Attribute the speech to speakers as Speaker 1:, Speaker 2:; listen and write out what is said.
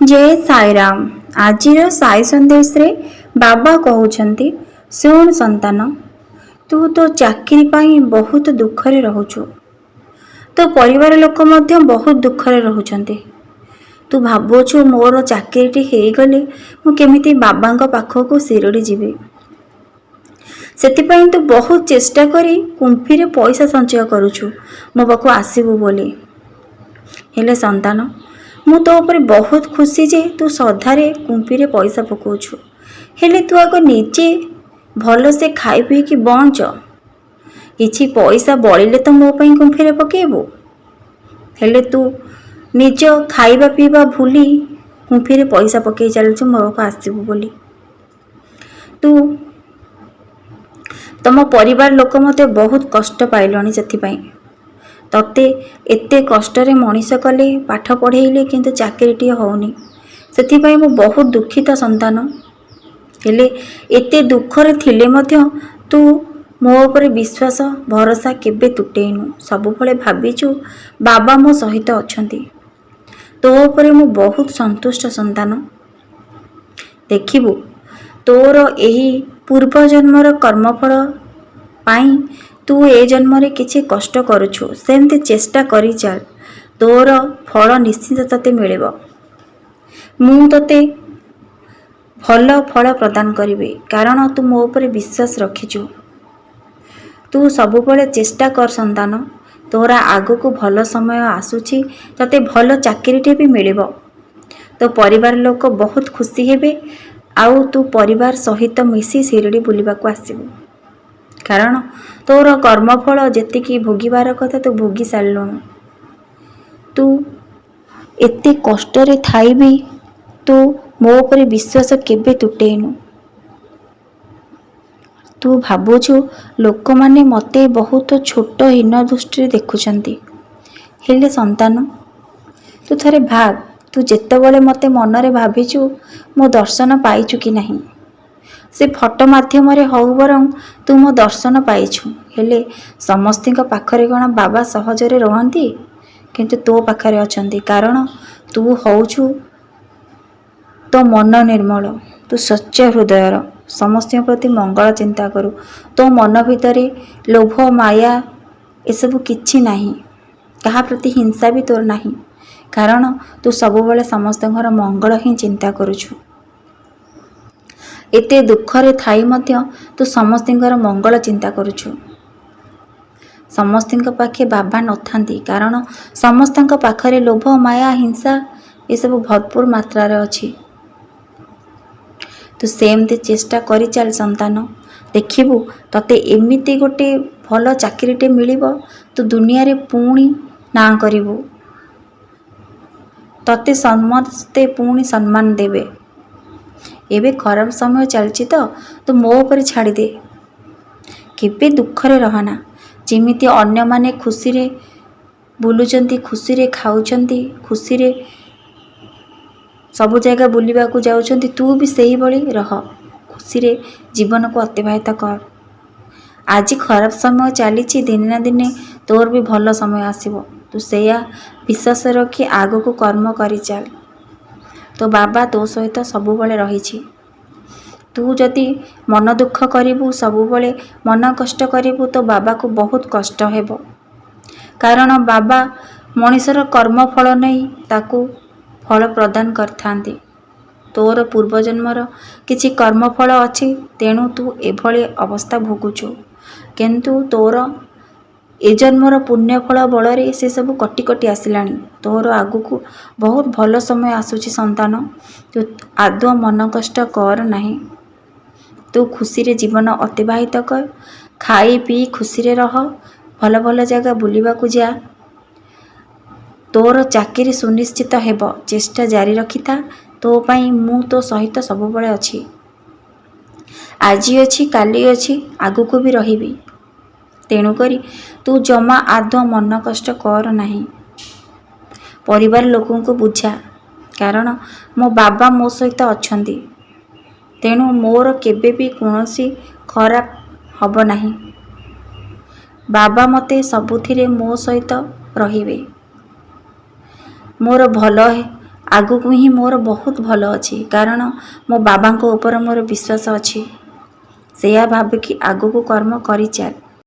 Speaker 1: जय साईराम। आजिर साई संदेश रे बाबा कहउछंती, सुन संतान, तू तो चाकरी पाई बहुत दुखरे रहुछु। तो परिवार लोक मध्य बहुत दुखरे रहुछंती। तू भाबुछु मोर चाकरीटी हेगले मु केमिति बाबांको पाखको शिरडी जीवी। सेतिपाई तू बहुत चेष्टा करी कुंफीरे पैसा संचय करुछु मो पाखु आसीबु बोली। हेले संतान, मु तो ऊपर बहुत खुशी जे तू सदारे कुंफीरे पैसा पकाउछु। हेले तू आग निजे भल से खाई पी कि बंच, किछि पैसा बळिले तो मो पई कुंफीरे पकेबू। हेले तू निज खाइबा पीबा भूली कुंफीरे पैसा पकई चलुछु मो पाखु आसीबू बोली। तू तम परिवार लोक मते बहुत कष्ट पाइलणी। सेथिपाई तते एते कष्टरे मनीष कले पाठ पढ़ेइले किंतु चाकरीटी होउनी। सेथिपाई मु बहुत दुखित संतान। हेले एते दुखरे थिले मध्य तू मो ऊपर विश्वास भरोसा केबे तुटेइनु। सबुबले भाबिछु बाबा मो सहित अछंती। तो ऊपर मु बहुत संतुष्ट संतान। देखिबु तोर एही पूर्व जन्मर कर्मफल पाई तू ए जन्म रे किछि कष्ट करुछु, सेमते चेष्टा करी चल, तोर फल निश्चित तते मिलेबो। मु तते भल फल प्रदान करिबे कारण तू मो ऊपर विश्वास रखिछु। तू सबुबले चेष्टा कर संतान, तोरा आगो को भल समय आसुछि, तते भल चाकरीटे भी मिलेबो। तो परिवार लोक बहुत खुशी हेबे आउ तू परिवार सहित मिसी शिरडी बुलिबा को आसीबू। कारण तोर कर्मफल जेतिकी भोगिबार कथा तू भोगी सारलुणु। तू एते कष्टरे थाई भी तू मो ऊपर विश्वास केबे तुटेइनु। तू भाबुछु लोक माने मते बहुत छोट हीन दृष्टि देखुछंती। हेले संतान, तू थरे भाब, तू जेतेबेले मते मनरे भाबिछु मो दर्शन पाइछु कि नहीं। से फोटो माध्यम रे हौ बरं तू मो दर्शन पाइछु। हेले समस्तिंक पाखरे कोन बाबा सहजरे रहंती, किंतु तो पाखरे अछंती कारण तू हौछु तो मन निर्मल, तू सच्चा हृदयर, समस्त प्रति मंगल चिंता करू। तो मन भितरे लोभ माया एसबु किछि नाही, कहा प्रति हिंसा भी तोर नाही कारण तू सबुबले समस्त घर मंगल ही चिंता करुछु। एते दुखरे थाई मध्य तू समस्तिंकर मंगल चिंता करुछु। समस्तिंक पाखे बाबा नथांती कारण समस्तंक पाखरे लोभ माया हिंसा ये सब भरपूर मात्रा रे अछि। तू सेमते चेष्टा करी चल संतान, देखिबू तते एमिति गोटे भल चाकरीटे मिलिबो, तू दुनिया रे पुणी ना करिबू, तते समस्ते पुणी सम्मान देबे। एबे खराब समय चलची तो मो ऊपर छाड़ी दे, केबे दुखरे रहना। जेमिति अन्य माने खुशी रे बुलुचंती, खुशी रे खाउचंती, खुशी रे सब जगह बुलिबा को जाउचंती, तू भी सही बळी रह, खुशी रे जीवन को अतिबाहित कर। आज खराब समय चलीची, दिने ना दिने तोर भी भल समय आसीबो। तू सेया विश्वास रखी आगो को कर्म करी चल। तो बाबा तो सहित सबुबले रहिछि। तू जदि मन दुख करिबू, सबुबले मन कष्ट करिबू, तो बाबा को बहुत कष्ट हेबो कारण बाबा मनीषर कर्म फल नहीं ताकू फल प्रदान करथांती। तोर पूर्व जन्मर किछि कर्म फल अछि, तेणु तू एभली अवस्था भोगुछु, किंतु तोर ए जन्मर पुण्य फल बଳରେ से सब कटी कटी आसिलानी। तोर आगु को बहुत भल समय आसुची संतान, तू आदौ मन कष्ट कर नहीं। तू खुशी रे जीवन अतिबाहित कर, खाई पी खुशी रे रह, भल भल जगह बुलिबा को जा। तोर चाकरी सुनिश्चित हेबो, चेष्टा जारी रखिता। तो पाई मु तो सहित सबुबले अछि, आजी अछि काली अछि आगु को भी रहिबी। तेणु करी तू जमा आदौ मन कष्ट कर नहीं। परिवार लोकों को बुझा कारण मो बाबा मो सहित अछंती, तेणु मोर केबे भी कोनोसी खराब हब नहीं। बाबा मते सबुथिरे मो सहित रहिबे। मोर भल ଆଗକୁ ହିଁ ମୋର ବହୁତ ଭଲ ଅଛି, କାରଣ ମୋ ବାବାଙ୍କ ଉପରେ ମୋର ବିଶ୍ୱାସ ଅଛି। ସେଇଆ ଭାବିକି ଆଗକୁ କର୍ମ କରିଚାଲ।